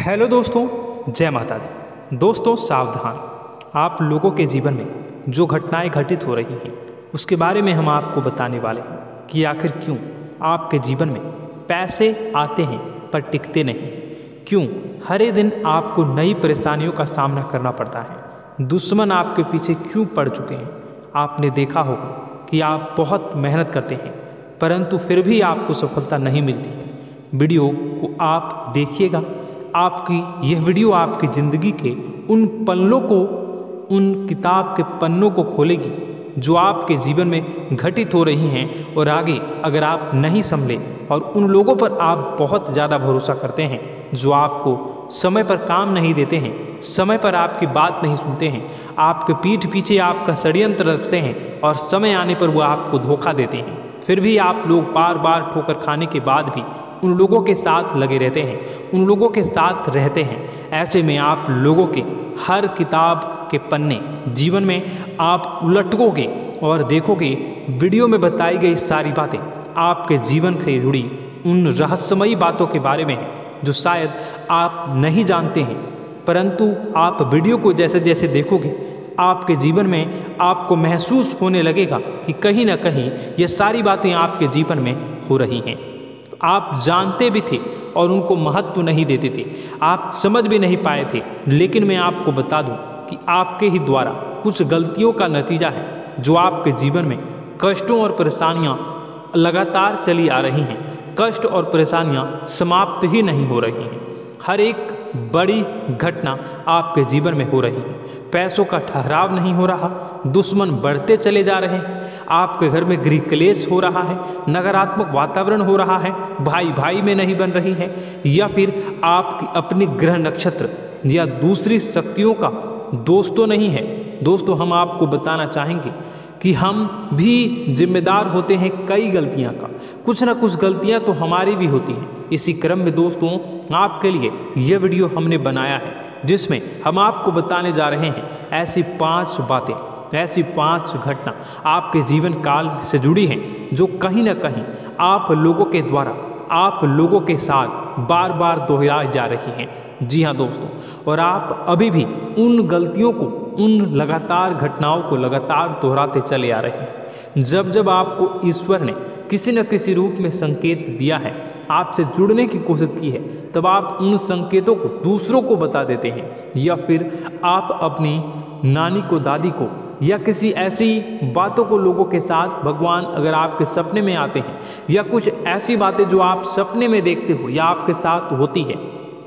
Hello दोस्तों, जय माता दी। दोस्तों सावधान, आप लोगों के जीवन में जो घटनाएं घटित हो रही हैं उसके बारे में हम आपको बताने वाले हैं कि आखिर क्यों आपके जीवन में पैसे आते हैं पर टिकते नहीं हैं। क्यों हर दिन आपको नई परेशानियों का सामना करना पड़ता है। दुश्मन आपके पीछे क्यों पड़ चुके हैं। आपने देखा होगा कि आप बहुत मेहनत करते हैं परंतु फिर भी आपको सफलता नहीं मिलती है। वीडियो को आप देखिएगा। आपकी यह वीडियो आपकी ज़िंदगी के उन पन्नों को, उन किताब के पन्नों को खोलेगी जो आपके जीवन में घटित हो रही हैं। और आगे अगर आप नहीं संभले और उन लोगों पर आप बहुत ज़्यादा भरोसा करते हैं जो आपको समय पर काम नहीं देते हैं, समय पर आपकी बात नहीं सुनते हैं, आपके पीठ पीछे आपका षड्यंत्र रचते हैं और समय आने पर वो आपको धोखा देते हैं, फिर भी आप लोग बार बार ठोकर खाने के बाद भी उन लोगों के साथ लगे रहते हैं, उन लोगों के साथ रहते हैं। ऐसे में आप लोगों के हर किताब के पन्ने जीवन में आप उलटोगे और देखोगे वीडियो में बताई गई सारी बातें आपके जीवन से जुड़ी उन रहस्यमयी बातों के बारे में हैं जो शायद आप नहीं जानते हैं। परंतु आप वीडियो को जैसे जैसे देखोगे आपके जीवन में आपको महसूस होने लगेगा कि कहीं ना कहीं ये सारी बातें आपके जीवन में हो रही हैं। आप जानते भी थे और उनको महत्व नहीं देते थे, आप समझ भी नहीं पाए थे। लेकिन मैं आपको बता दूं कि आपके ही द्वारा कुछ गलतियों का नतीजा है जो आपके जीवन में कष्टों और परेशानियां लगातार चली आ रही हैं। कष्ट और परेशानियां समाप्त ही नहीं हो रही हैं। हर एक बड़ी घटना आपके जीवन में हो रही है। पैसों का ठहराव नहीं हो रहा, दुश्मन बढ़ते चले जा रहे हैं, आपके घर में गृह क्लेश हो रहा है, नकारात्मक वातावरण हो रहा है, भाई भाई में नहीं बन रही है, या फिर आपकी अपनी ग्रह नक्षत्र या दूसरी शक्तियों का दोस्तों नहीं है। दोस्तों हम आपको बताना चाहेंगे कि हम भी जिम्मेदार होते हैं कई गलतियां का। कुछ ना कुछ गलतियां तो हमारी भी होती हैं। इसी क्रम में दोस्तों आपके लिए यह वीडियो हमने बनाया है जिसमें हम आपको बताने जा रहे हैं ऐसी 5 बातें, ऐसी 5 घटना आपके जीवन काल से जुड़ी हैं जो कहीं ना कहीं आप लोगों के द्वारा आप लोगों के साथ बार बार दोहराई जा रही हैं। जी हाँ दोस्तों, और आप अभी भी उन गलतियों को, उन लगातार घटनाओं को लगातार दोहराते चले आ रहे हैं। जब जब आपको ईश्वर ने किसी न किसी रूप में संकेत दिया है, आपसे जुड़ने की कोशिश की है, तब आप उन संकेतों को दूसरों को बता देते हैं, या फिर आप अपनी नानी को, दादी को, या किसी ऐसी बातों को लोगों के साथ, भगवान अगर आपके सपने में आते हैं या कुछ ऐसी बातें जो आप सपने में देखते हो या आपके साथ होती है,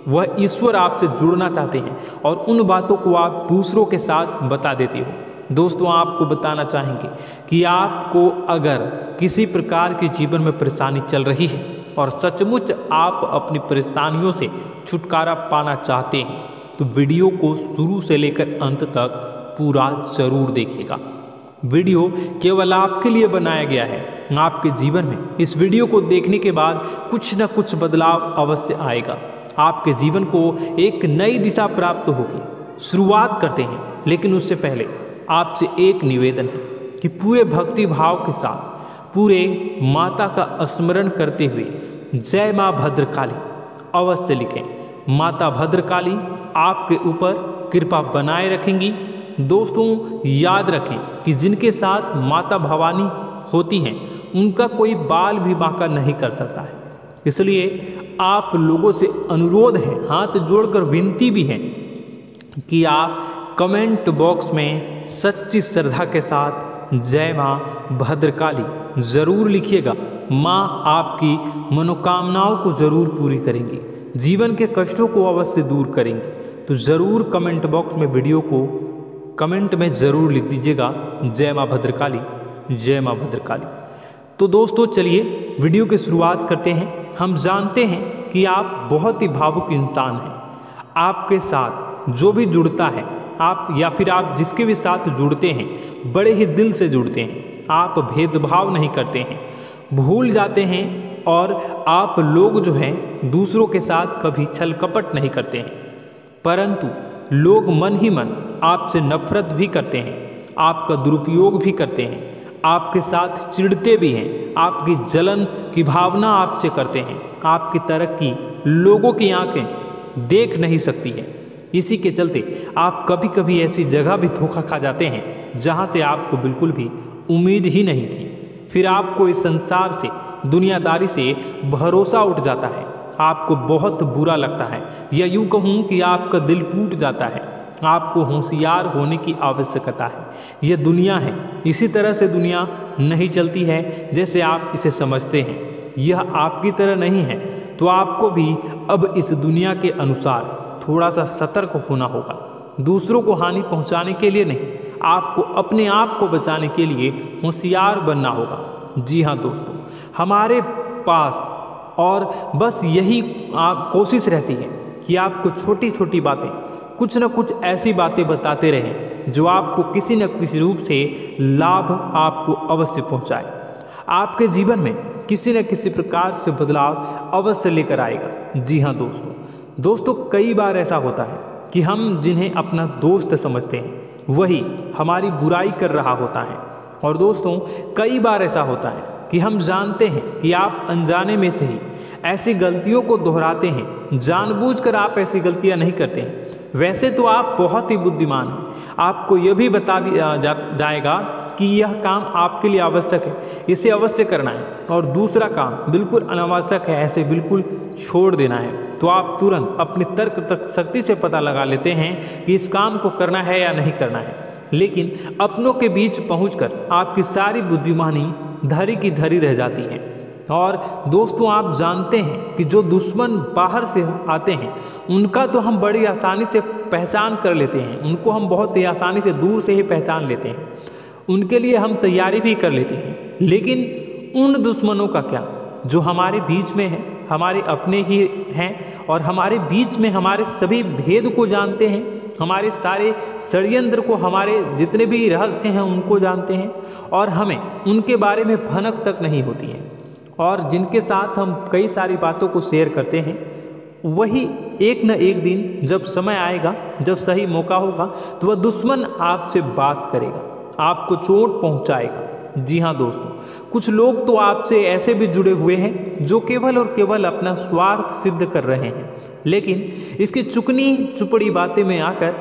वह ईश्वर आपसे जुड़ना चाहते हैं और उन बातों को आप दूसरों के साथ बता देते हो। दोस्तों आपको बताना चाहेंगे कि आपको अगर किसी प्रकार की जीवन में परेशानी चल रही है और सचमुच आप अपनी परेशानियों से छुटकारा पाना चाहते हैं तो वीडियो को शुरू से लेकर अंत तक पूरा जरूर देखिएगा। वीडियो केवल आपके लिए बनाया गया है। आपके जीवन में इस वीडियो को देखने के बाद कुछ न कुछ बदलाव अवश्य आएगा। आपके जीवन को एक नई दिशा प्राप्त होगी। शुरुआत करते हैं, लेकिन उससे पहले आपसे एक निवेदन है कि पूरे भक्ति भाव के साथ पूरे माता का स्मरण करते हुए जय माँ भद्रकाली अवश्य लिखें। माता भद्रकाली आपके ऊपर कृपा बनाए रखेंगी। दोस्तों याद रखें कि जिनके साथ माता भवानी होती हैं उनका कोई बाल भी बांका नहीं कर सकता है। इसलिए आप लोगों से अनुरोध है, हाथ जोड़कर विनती भी है कि आप कमेंट बॉक्स में सच्ची श्रद्धा के साथ जय माँ भद्रकाली ज़रूर लिखिएगा। माँ आपकी मनोकामनाओं को ज़रूर पूरी करेंगी, जीवन के कष्टों को अवश्य दूर करेंगी। तो ज़रूर कमेंट बॉक्स में वीडियो को कमेंट में ज़रूर लिख दीजिएगा जय माँ भद्रकाली, जय माँ भद्रकाली। तो दोस्तों चलिए वीडियो की शुरुआत करते हैं। हम जानते हैं कि आप बहुत ही भावुक इंसान हैं। आपके साथ जो भी जुड़ता है, आप या फिर आप जिसके भी साथ जुड़ते हैं बड़े ही दिल से जुड़ते हैं। आप भेदभाव नहीं करते हैं, भूल जाते हैं, और आप लोग जो हैं दूसरों के साथ कभी छल कपट नहीं करते हैं। परंतु लोग मन ही मन आपसे नफरत भी करते हैं, आपका दुरुपयोग भी करते हैं, आपके साथ चिढ़ते भी हैं, आपकी जलन की भावना आपसे करते हैं। आपकी तरक्की लोगों की आंखें देख नहीं सकती है। इसी के चलते आप कभी कभी ऐसी जगह भी धोखा खा जाते हैं जहाँ से आपको बिल्कुल भी उम्मीद ही नहीं थी। फिर आपको इस संसार से, दुनियादारी से भरोसा उठ जाता है, आपको बहुत बुरा लगता है, या यूँ कहूँ कि आपका दिल टूट जाता है। आपको होशियार होने की आवश्यकता है। यह दुनिया है, इसी तरह से दुनिया नहीं चलती है जैसे आप इसे समझते हैं। यह आपकी तरह नहीं है, तो आपको भी अब इस दुनिया के अनुसार थोड़ा सा सतर्क होना होगा। दूसरों को हानि पहुंचाने के लिए नहीं, आपको अपने आप को बचाने के लिए होशियार बनना होगा। जी हाँ दोस्तों, हमारे पास और बस यही कोशिश रहती है कि आपको छोटी छोटी बातें, कुछ न कुछ ऐसी बातें बताते रहें जो आपको किसी न किसी रूप से लाभ आपको अवश्य पहुंचाए, आपके जीवन में किसी न किसी प्रकार से बदलाव अवश्य लेकर आएगा। जी हाँ दोस्तों, कई बार ऐसा होता है कि हम जिन्हें अपना दोस्त समझते हैं वही हमारी बुराई कर रहा होता है। और दोस्तों, कई बार ऐसा होता है कि हम जानते हैं कि आप अनजाने में से ही ऐसी गलतियों को दोहराते हैं, जानबूझकर आप ऐसी गलतियां नहीं करते हैं। वैसे तो आप बहुत ही बुद्धिमान हैं, आपको यह भी बता दिया जाएगा कि यह काम आपके लिए आवश्यक है, इसे अवश्य करना है, और दूसरा काम बिल्कुल अनावश्यक है, ऐसे बिल्कुल छोड़ देना है। तो आप तुरंत अपनी तर्क शक्ति से पता लगा लेते हैं कि इस काम को करना है या नहीं करना है। लेकिन अपनों के बीच पहुंचकर आपकी सारी बुद्धिमानी धरी की धरी रह जाती है। और दोस्तों, आप जानते हैं कि जो दुश्मन बाहर से आते हैं उनका तो हम बड़ी आसानी से पहचान कर लेते हैं, उनको हम बहुत ही आसानी से दूर से ही पहचान लेते हैं, उनके लिए हम तैयारी भी कर लेते हैं। लेकिन उन दुश्मनों का क्या जो हमारे बीच में है, हमारे अपने ही हैं और हमारे बीच में हमारे सभी भेद को जानते हैं, हमारे सारे षड्यंत्र को, हमारे जितने भी रहस्य हैं उनको जानते हैं, और हमें उनके बारे में भनक तक नहीं होती है, और जिनके साथ हम कई सारी बातों को शेयर करते हैं, वही एक न एक दिन जब समय आएगा, जब सही मौका होगा, तो वह दुश्मन आपसे बात करेगा, आपको चोट पहुंचाएगा। जी हाँ दोस्तों, कुछ लोग तो आपसे ऐसे भी जुड़े हुए हैं जो केवल और केवल अपना स्वार्थ सिद्ध कर रहे हैं, लेकिन इसकी चुकनी चुपड़ी बातें में आकर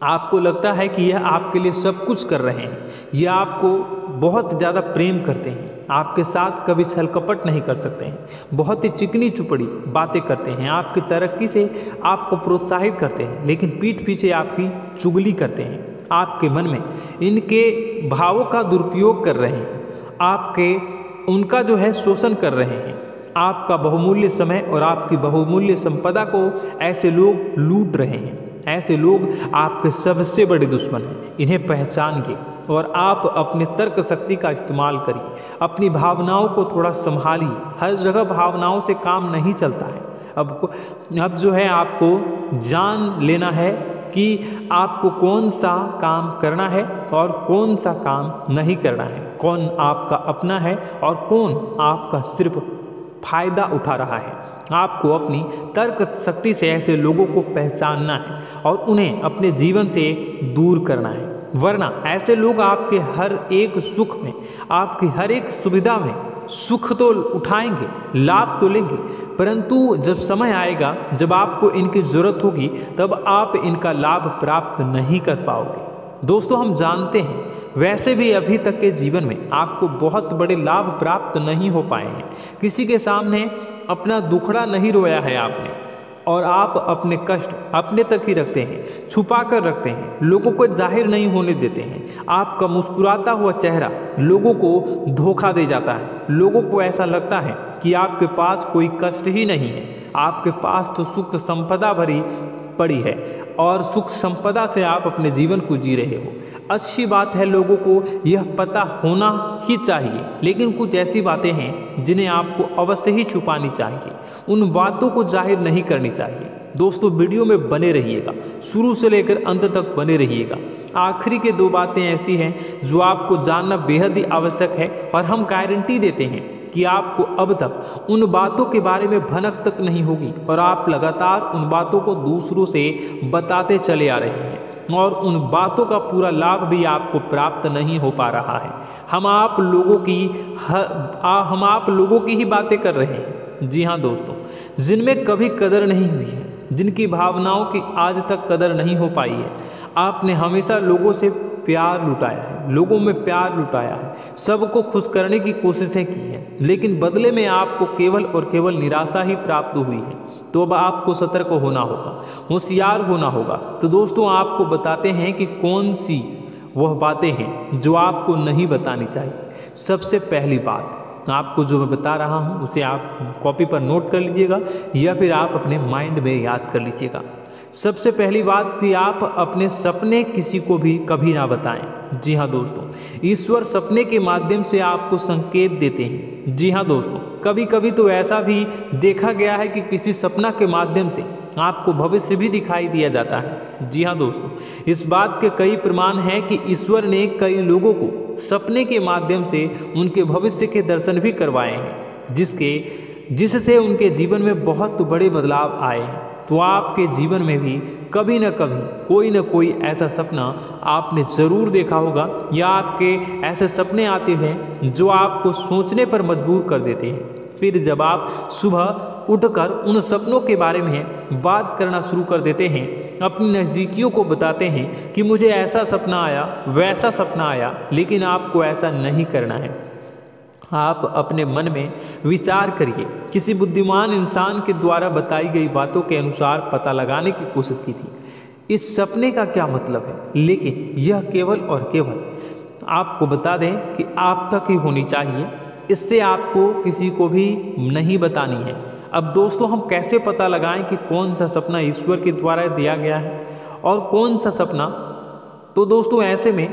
आपको लगता है कि यह आपके लिए सब कुछ कर रहे हैं, यह आपको बहुत ज़्यादा प्रेम करते हैं, आपके साथ कभी छल कपट नहीं कर सकते हैं, बहुत ही चिकनी चुपड़ी बातें करते हैं, आपकी तरक्की से आपको प्रोत्साहित करते हैं, लेकिन पीठ पीछे आपकी चुगली करते हैं, आपके मन में इनके भावों का दुरुपयोग कर रहे हैं, उनका जो है शोषण कर रहे हैं, आपका बहुमूल्य समय और आपकी बहुमूल्य संपदा को ऐसे लोग लूट रहे हैं। ऐसे लोग आपके सबसे बड़े दुश्मन हैं, इन्हें पहचानिए और आप अपने तर्क शक्ति का इस्तेमाल करिए, अपनी भावनाओं को थोड़ा संभालिए। हर जगह भावनाओं से काम नहीं चलता है। अब जो है आपको जान लेना है कि आपको कौन सा काम करना है और कौन सा काम नहीं करना है, कौन आपका अपना है और कौन आपका सिर्फ फायदा उठा रहा है। आपको अपनी तर्क शक्ति से ऐसे लोगों को पहचानना है और उन्हें अपने जीवन से दूर करना है, वरना ऐसे लोग आपके हर एक सुख में, आपकी हर एक सुविधा में सुख तो उठाएंगे, लाभ तो लेंगे, परंतु जब समय आएगा, जब आपको इनकी ज़रूरत होगी, तब आप इनका लाभ प्राप्त नहीं कर पाओगे। दोस्तों, हम जानते हैं वैसे भी अभी तक के जीवन में आपको बहुत बड़े लाभ प्राप्त नहीं हो पाए हैं, किसी के सामने अपना दुखड़ा नहीं रोया है आपने, और आप अपने कष्ट अपने तक ही रखते हैं, छुपा कर रखते हैं, लोगों को जाहिर नहीं होने देते हैं। आपका मुस्कुराता हुआ चेहरा लोगों को धोखा दे जाता है, लोगों को ऐसा लगता है कि आपके पास कोई कष्ट ही नहीं है, आपके पास तो सुख संपदा भरी पड़ी है और सुख संपदा से आप अपने जीवन को जी रहे हो। अच्छी बात है, लोगों को यह पता होना ही चाहिए, लेकिन कुछ ऐसी बातें हैं जिन्हें आपको अवश्य ही छुपानी चाहिए, उन बातों को जाहिर नहीं करनी चाहिए। दोस्तों, वीडियो में बने रहिएगा, शुरू से लेकर अंत तक बने रहिएगा। आखिरी के 2 बातें ऐसी हैं जो आपको जानना बेहद ही आवश्यक है, और हम गारंटी देते हैं कि आपको अब तक उन बातों के बारे में भनक तक नहीं होगी, और आप लगातार उन बातों को दूसरों से बताते चले आ रहे हैं, और उन बातों का पूरा लाभ भी आपको प्राप्त नहीं हो पा रहा है। हम आप लोगों की ही बातें कर रहे हैं, जी हाँ दोस्तों, जिनमें कभी कदर नहीं हुई है, जिनकी भावनाओं की आज तक कदर नहीं हो पाई है। आपने हमेशा लोगों से प्यार लुटाया है, लोगों में प्यार लुटाया है, सबको खुश करने की कोशिशें की है, लेकिन बदले में आपको केवल और केवल निराशा ही प्राप्त हुई है। तो अब आपको सतर्क होना होगा, होशियार होना होगा। तो दोस्तों आपको बताते हैं कि कौन सी वह बातें हैं जो आपको नहीं बतानी चाहिए। सबसे पहली बात आपको जो मैं बता रहा हूँ उसे आप कॉपी पर नोट कर लीजिएगा या फिर आप अपने माइंड में याद कर लीजिएगा। सबसे पहली बात कि आप अपने सपने किसी को भी कभी ना बताएं। जी हाँ दोस्तों, ईश्वर सपने के माध्यम से आपको संकेत देते हैं। जी हाँ दोस्तों, कभी कभी तो ऐसा भी देखा गया है कि किसी सपना के माध्यम से आपको भविष्य भी दिखाई दिया जाता है। जी हाँ दोस्तों, इस बात के कई प्रमाण हैं कि ईश्वर ने कई लोगों को सपने के माध्यम से उनके भविष्य के दर्शन भी करवाए हैं, जिससे उनके जीवन में बहुत बड़े बदलाव आए हैं। तो आपके जीवन में भी कभी न कभी कोई न कोई ऐसा सपना आपने ज़रूर देखा होगा, या आपके ऐसे सपने आते हैं जो आपको सोचने पर मजबूर कर देते हैं। फिर जब आप सुबह उठकर उन सपनों के बारे में बात करना शुरू कर देते हैं, अपनी नज़दीकियों को बताते हैं कि मुझे ऐसा सपना आया, वैसा सपना आया, लेकिन आपको ऐसा नहीं करना है। आप अपने मन में विचार करिए। किसी बुद्धिमान इंसान के द्वारा बताई गई बातों के अनुसार पता लगाने की कोशिश की थी इस सपने का क्या मतलब है, लेकिन यह केवल और केवल आपको बता दें कि आप तक ही होनी चाहिए। इससे आपको किसी को भी नहीं बतानी है। अब दोस्तों हम कैसे पता लगाएं कि कौन सा सपना ईश्वर के द्वारा दिया गया है और कौन सा सपना? तो दोस्तों ऐसे में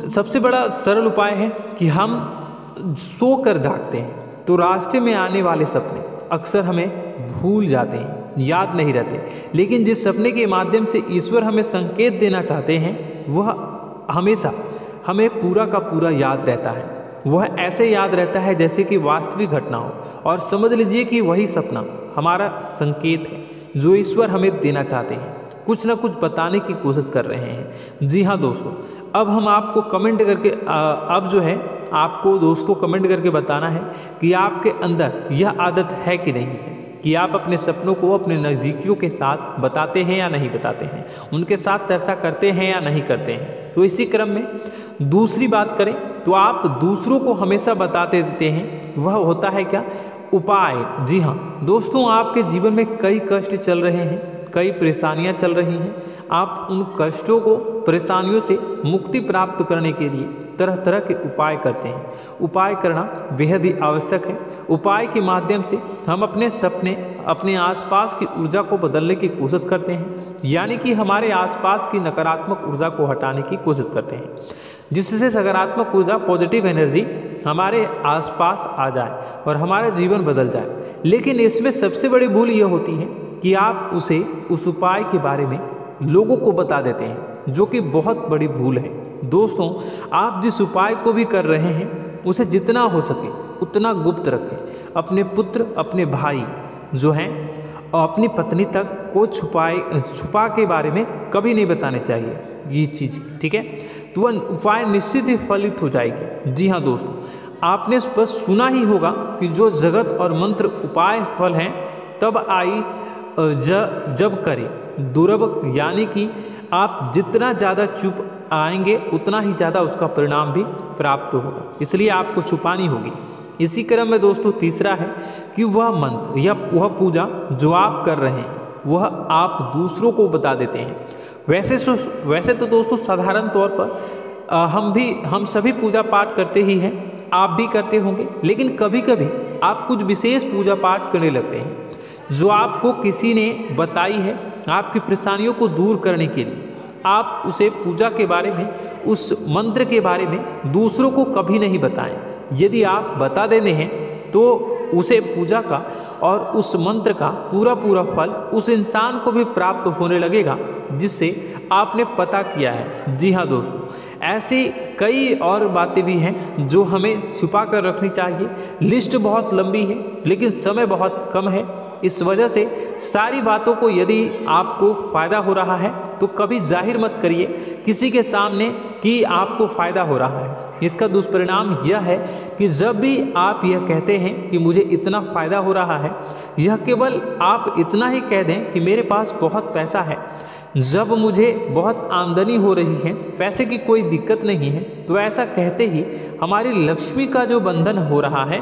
सबसे बड़ा सरल उपाय है कि हम सो कर जागते हैं तो रास्ते में आने वाले सपने अक्सर हमें भूल जाते हैं, याद नहीं रहते। लेकिन जिस सपने के माध्यम से ईश्वर हमें संकेत देना चाहते हैं वह हमेशा हमें पूरा का पूरा याद रहता है। वह ऐसे याद रहता है जैसे कि वास्तविक घटना हो, और समझ लीजिए कि वही सपना हमारा संकेत है जो ईश्वर हमें देना चाहते हैं, कुछ ना कुछ बताने की कोशिश कर रहे हैं। जी हाँ दोस्तों, अब हम आपको कमेंट करके अब जो है आपको दोस्तों कमेंट करके बताना है कि आपके अंदर यह आदत है कि नहीं है कि आप अपने सपनों को अपने नज़दीकियों के साथ बताते हैं या नहीं बताते हैं, उनके साथ चर्चा करते हैं या नहीं करते हैं। तो इसी क्रम में दूसरी बात करें तो आप दूसरों को हमेशा बताते देते हैं, वह होता है क्या? उपाय। जी हाँ दोस्तों, आपके जीवन में कई कष्ट चल रहे हैं, कई परेशानियां चल रही हैं। आप उन कष्टों को, परेशानियों से मुक्ति प्राप्त करने के लिए तरह तरह के उपाय करते हैं। उपाय करना बेहद ही आवश्यक है। उपाय के माध्यम से हम अपने सपने, अपने आसपास की ऊर्जा को बदलने की कोशिश करते हैं, यानी कि हमारे आसपास की नकारात्मक ऊर्जा को हटाने की कोशिश करते हैं, जिससे सकारात्मक ऊर्जा, पॉजिटिव एनर्जी हमारे आसपास आ जाए और हमारा जीवन बदल जाए। लेकिन इसमें सबसे बड़ी भूल यह होती है कि आप उस उपाय के बारे में लोगों को बता देते हैं, जो कि बहुत बड़ी भूल है। दोस्तों आप जिस उपाय को भी कर रहे हैं उसे जितना हो सके उतना गुप्त रखें। अपने पुत्र, अपने भाई जो हैं और अपनी पत्नी तक को छुपा के बारे में कभी नहीं बताने चाहिए ये चीज़, ठीक है? तो वह उपाय निश्चित ही फलित हो जाएगी। जी हाँ दोस्तों, आपने बस सुना ही होगा कि जो जगत और मंत्र उपाय फल हैं तब आई जब करे दुर्लभ, यानी कि आप जितना ज़्यादा चुप आएंगे उतना ही ज़्यादा उसका परिणाम भी प्राप्त होगा, इसलिए आपको छुपानी होगी। इसी क्रम में दोस्तों तीसरा है कि वह मंत्र या वह पूजा जो आप कर रहे हैं वह आप दूसरों को बता देते हैं। वैसे तो दोस्तों साधारण तौर पर हम सभी पूजा पाठ करते ही हैं, आप भी करते होंगे, लेकिन कभी कभी आप कुछ विशेष पूजा पाठ करने लगते हैं जो आपको किसी ने बताई है आपकी परेशानियों को दूर करने के लिए। आप उसे पूजा के बारे में, उस मंत्र के बारे में दूसरों को कभी नहीं बताएं। यदि आप बता देते हैं तो उसे पूजा का और उस मंत्र का पूरा फल उस इंसान को भी प्राप्त होने लगेगा जिससे आपने पता किया है। जी हाँ दोस्तों, ऐसी कई और बातें भी हैं जो हमें छुपा कर रखनी चाहिए। लिस्ट बहुत लंबी है लेकिन समय बहुत कम है, इस वजह से सारी बातों को यदि आपको फ़ायदा हो रहा है तो कभी जाहिर मत करिए किसी के सामने कि आपको फ़ायदा हो रहा है। इसका दुष्परिणाम यह है कि जब भी आप यह कहते हैं कि मुझे इतना फ़ायदा हो रहा है, यह केवल आप इतना ही कह दें कि मेरे पास बहुत पैसा है, जब मुझे बहुत आमदनी हो रही है, पैसे की कोई दिक्कत नहीं है, तो ऐसा कहते ही हमारी लक्ष्मी का जो बंधन हो रहा है,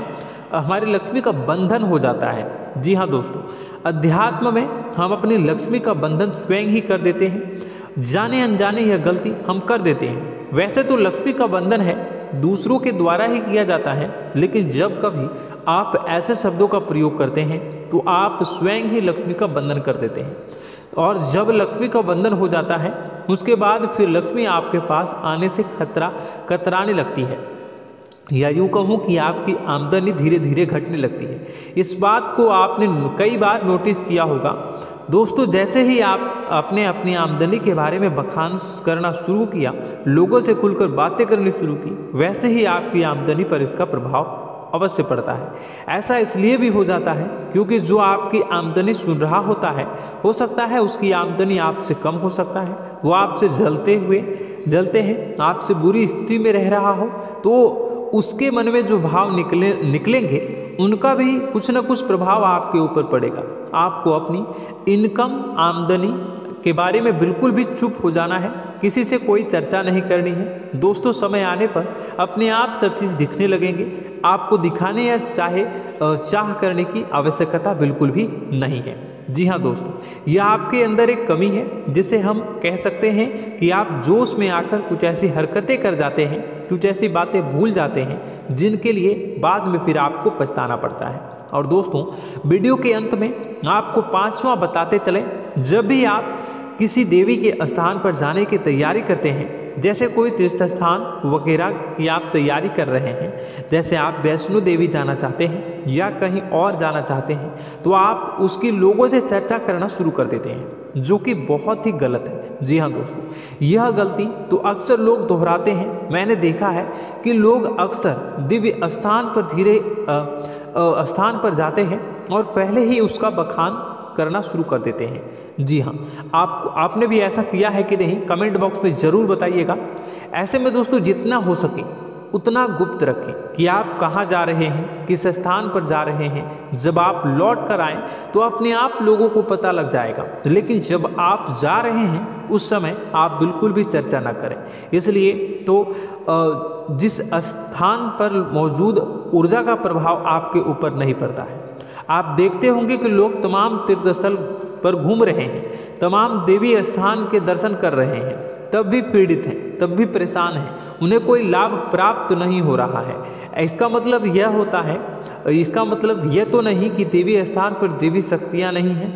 हमारी लक्ष्मी का बंधन हो जाता है। जी हाँ दोस्तों, अध्यात्म में हम अपनी लक्ष्मी का बंधन स्वयं ही कर देते हैं। जाने अनजाने यह गलती हम कर देते हैं। वैसे तो लक्ष्मी का बंधन है दूसरों के द्वारा ही किया जाता है, लेकिन जब कभी आप ऐसे शब्दों का प्रयोग करते हैं तो आप स्वयं ही लक्ष्मी का बंधन कर देते हैं। और जब लक्ष्मी का बंधन हो जाता है, उसके बाद फिर लक्ष्मी आपके पास आने से कतराने लगती है, या यूँ कहूँ कि आपकी आमदनी धीरे धीरे घटने लगती है। इस बात को आपने कई बार नोटिस किया होगा दोस्तों। जैसे ही आप अपने अपनी आमदनी के बारे में बखान करना शुरू किया, लोगों से खुलकर बातें करनी शुरू की, वैसे ही आपकी आमदनी पर इसका प्रभाव अवश्य पड़ता है। ऐसा इसलिए भी हो जाता है क्योंकि जो आपकी आमदनी सुन रहा होता है, हो सकता है उसकी आमदनी आपसे कम हो सकता है, वो आपसे जलते हैं, आपसे बुरी स्थिति में रह रहा हो, तो उसके मन में जो भाव निकलेंगे उनका भी कुछ न कुछ प्रभाव आपके ऊपर पड़ेगा। आपको अपनी इनकम आमदनी के बारे में बिल्कुल भी चुप हो जाना है, किसी से कोई चर्चा नहीं करनी है दोस्तों। समय आने पर अपने आप सब चीज़ दिखने लगेंगे, आपको दिखाने या चाह करने की आवश्यकता बिल्कुल भी नहीं है। जी हाँ दोस्तों, यह आपके अंदर एक कमी है जिसे हम कह सकते हैं कि आप जोश में आकर कुछ ऐसी हरकतें कर जाते हैं, कुछ ऐसी बातें भूल जाते हैं जिनके लिए बाद में फिर आपको पछताना पड़ता है। और दोस्तों, वीडियो के अंत में आपको 5वां बताते चले, जब भी आप किसी देवी के स्थान पर जाने की तैयारी करते हैं, जैसे कोई तीर्थ स्थान वगैरह की आप तैयारी कर रहे हैं, जैसे आप वैष्णो देवी जाना चाहते हैं या कहीं और जाना चाहते हैं, तो आप उसकी लोगों से चर्चा करना शुरू कर देते हैं, जो कि बहुत ही गलत है। जी हाँ दोस्तों, यह गलती तो अक्सर लोग दोहराते हैं। मैंने देखा है कि लोग अक्सर दिव्य स्थान पर जाते हैं और पहले ही उसका बखान करना शुरू कर देते हैं। जी हाँ, आपने भी ऐसा किया है कि नहीं, कमेंट बॉक्स में ज़रूर बताइएगा। ऐसे में दोस्तों, जितना हो सके उतना गुप्त रखें कि आप कहाँ जा रहे हैं, किस स्थान पर जा रहे हैं। जब आप लौट कर आएँ तो अपने आप लोगों को पता लग जाएगा, लेकिन जब आप जा रहे हैं उस समय आप बिल्कुल भी चर्चा ना करें। इसलिए तो जिस स्थान पर मौजूद ऊर्जा का प्रभाव आपके ऊपर नहीं पड़ता है। आप देखते होंगे कि लोग तमाम तीर्थ स्थल पर घूम रहे हैं, तमाम देवी स्थान के दर्शन कर रहे हैं, तब भी पीड़ित हैं, तब भी परेशान हैं, उन्हें कोई लाभ प्राप्त नहीं हो रहा है। इसका मतलब यह तो नहीं कि देवी स्थान पर देवी शक्तियाँ नहीं हैं,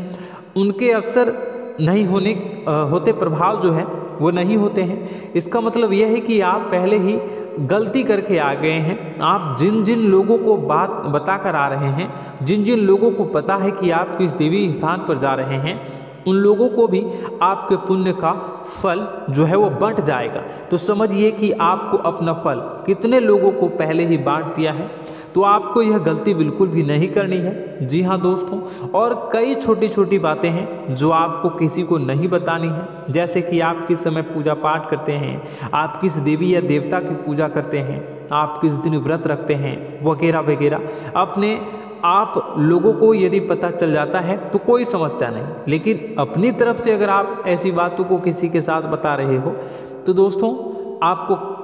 उनके अक्सर नहीं होते प्रभाव जो है वो नहीं होते हैं। इसका मतलब यह है कि आप पहले ही गलती करके आ गए हैं। आप जिन जिन लोगों को बात बता कर आ रहे हैं, जिन जिन लोगों को पता है कि आप किस देवी स्थान पर जा रहे हैं, उन लोगों को भी आपके पुण्य का फल जो है वो बंट जाएगा। तो समझिए कि आपको अपना फल कितने लोगों को पहले ही बांट दिया है। तो आपको यह गलती बिल्कुल भी नहीं करनी है। जी हाँ दोस्तों, और कई छोटी छोटी बातें हैं जो आपको किसी को नहीं बतानी है, जैसे कि आप किस समय पूजा पाठ करते हैं, आप किस देवी या देवता की पूजा करते हैं, आप किस दिन व्रत रखते हैं, वगैरह वगैरह। अपने आप लोगों को यदि पता चल जाता है तो कोई समस्या नहीं, लेकिन अपनी तरफ से अगर आप ऐसी बातों को किसी के साथ बता रहे हो तो दोस्तों आपको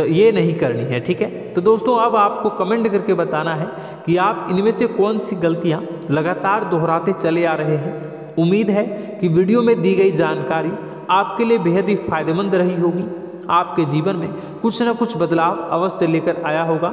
ये नहीं करनी है, ठीक है। तो दोस्तों, अब आपको कमेंट करके बताना है कि आप इनमें से कौन सी गलतियां लगातार दोहराते चले आ रहे हैं। उम्मीद है कि वीडियो में दी गई जानकारी आपके लिए बेहद ही फायदेमंद रही होगी, आपके जीवन में कुछ न कुछ बदलाव अवश्य लेकर आया होगा।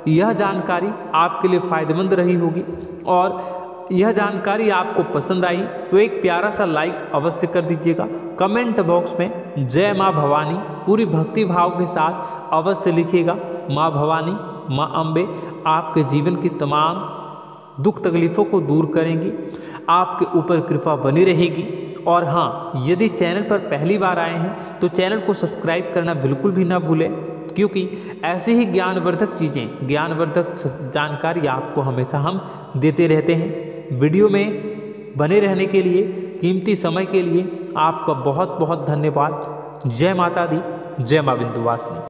यह जानकारी आपके लिए फायदेमंद रही होगी और यह जानकारी आपको पसंद आई तो एक प्यारा सा लाइक अवश्य कर दीजिएगा। कमेंट बॉक्स में जय माँ भवानी पूरी भक्ति भाव के साथ अवश्य लिखिएगा। माँ भवानी, माँ अम्बे आपके जीवन की तमाम दुख तकलीफ़ों को दूर करेंगी, आपके ऊपर कृपा बनी रहेगी। और हाँ, यदि चैनल पर पहली बार आए हैं तो चैनल को सब्सक्राइब करना बिल्कुल भी ना भूलें, क्योंकि ऐसी ही ज्ञानवर्धक चीज़ें, ज्ञानवर्धक जानकारी आपको हमेशा हम देते रहते हैं। वीडियो में बने रहने के लिए, कीमती समय के लिए आपका बहुत बहुत धन्यवाद। जय माता दी, जय माँ विंध्यवासिनी।